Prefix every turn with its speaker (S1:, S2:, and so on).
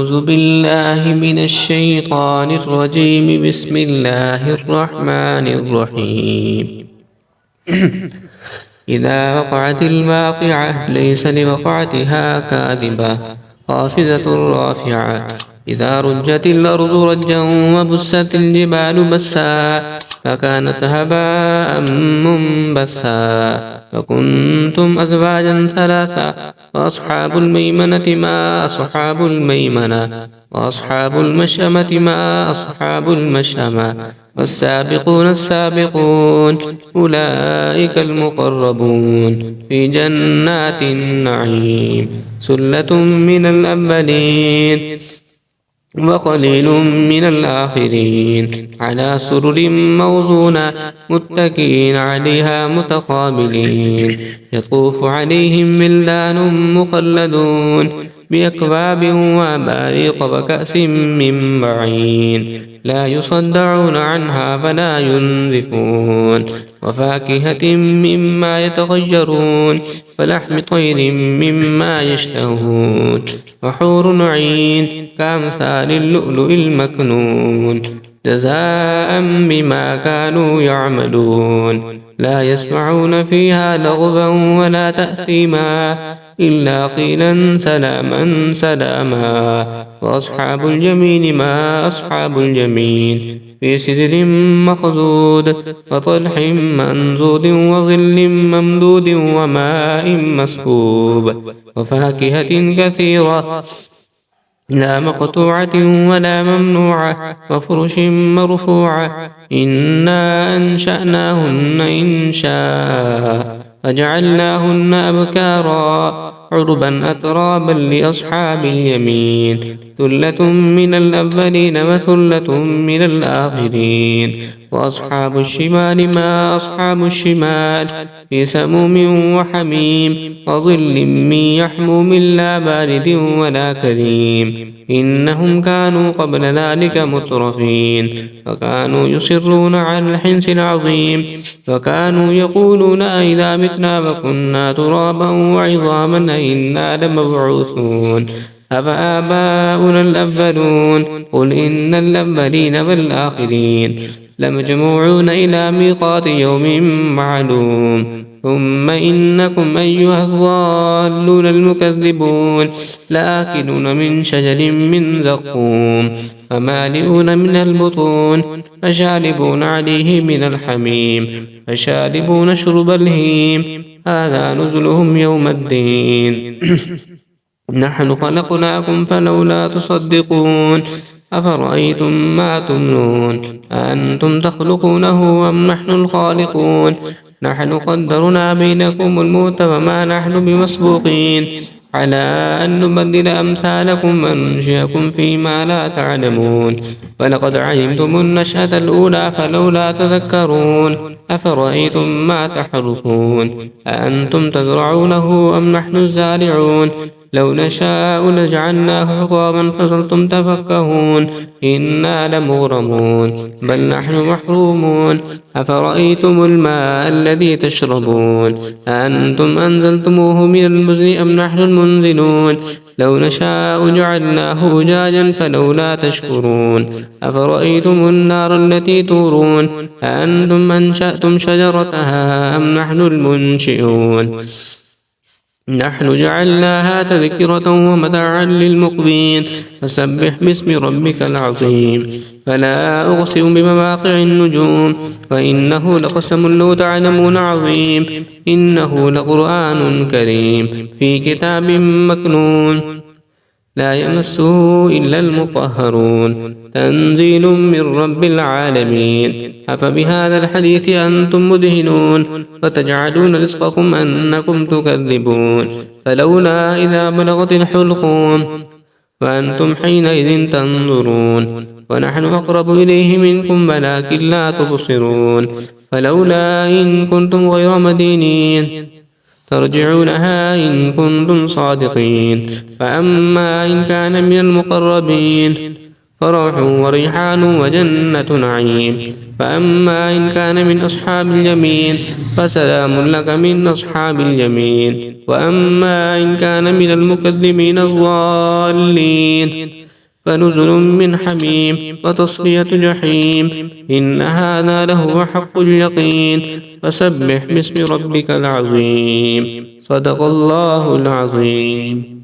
S1: أعوذ بالله من الشيطان الرجيم. بسم الله الرحمن الرحيم. إذا وقعت الواقعة ليس لوقعتها كاذبة خافضة رافعة. إذا رجت الأرض رجا وبست الجبال بسا فكانت هباء منبثا فكنتم أزواجا ثلاثا وأصحاب الميمنة ما أصحاب الميمنة وأصحاب المشأمة ما أصحاب المشأمة والسابقون السابقون أولئك المقربون في جنات النعيم. ثلة من الأولين وقليل من الآخرين على سرر موضونة متكئين عليها متقابلين يطوف عليهم ولدان مخلدون بأكواب وأباريق وكأس من معين لا يصدعون عنها ولا ينزفون وفاكهة مما يتخيرون ولحم طير مما يشتهون وحور عين كأمثال اللؤلؤ المكنون جزاء بما كانوا يعملون. لا يسمعون فيها لغوا ولا تأثيما إلا قيلا سلاما سلاما. وأصحاب اليمين ما أصحاب اليمين في سدر مخضود وطلح منضود وظل ممدود وماء مسكوب وفاكهة كثيرة لا مقطوعة ولا ممنوعة وفرش مرفوعة. إنا أنشأناهن إنشاء فجعلناهن أبكارا عربا أترابا لأصحاب اليمين. ثلة من الأولين وثلة من الآخرين. وأصحاب الشمال ما أصحاب الشمال في سموم وحميم وظل من يحموم لا بارد ولا كريم. إنهم كانوا قبل ذلك مترفين وكانوا يصرون على الحنث العظيم وكانوا يقولون أئذا متنا وكنا ترابا وعظاما أئنا لمبعوثون أفآباؤنا الأولون قل إن الأولين والآخرين لمجموعون إلى ميقات يوم معلوم. ثم إنكم أيها الضالون المكذبون لآكلون من شجر من زقوم فمالئون من البطون فشاربون عليه من الحميم فشاربون شرب الهيم هذا نزلهم يوم الدين. نحن خلقناكم فلولا تصدقون. أفرأيتم ما تمنون أأنتم تخلقونه أم نحن الخالقون. نحن قدرنا بينكم الموت وما نحن بمسبوقين على أن نبدل أمثالكم وننشئكم فيما لا تعلمون. ولقد علمتم النشأة الأولى فلولا تذكرون. أفرأيتم ما تحرثون أأنتم تزرعونه أم نحن الزارعون. لو نشاء لجعلناه حطاما فظلتم تفكهون إنا لمغرمون بل نحن محرومون. أفرأيتم الماء الذي تشربون أأنتم أنزلتموه من المزن أم نحن المنزلون. لو نشاء جعلناه أجاجا فلولا تشكرون. أفرأيتم النار التي تورون أأنتم أنشأتم شجرتها أم نحن المنشئون. نحن جعلناها تذكرة ومتاعا للمقوين فسبح باسم ربك العظيم. فلا أقسم بمواقع النجوم وإنه لقسم لو تعلمون عظيم. إنه لقرآن كريم في كتاب مكنون لا يمسه إلا المطهرون تنزيل من رب العالمين. أفبهذا الحديث أنتم مدهنون وتجعلون رزقكم أنكم تكذبون. فلولا إذا بلغت الحلقوم وأنتم حينئذ تنظرون ونحن أقرب إليه منكم ولكن لا تبصرون. فلولا إن كنتم غير مدينين ترجعونها إن كنتم صادقين. فأما إن كان من المقربين فروح وريحان وجنة نعيم. فأما إن كان من أصحاب اليمين فسلام لك من أصحاب اليمين. وأما إن كان من المكذبين الضالين فنزل من حميم وتصلية جحيم إن هذا لهو حق اليقين فسبح باسم ربك العظيم صدق الله العظيم.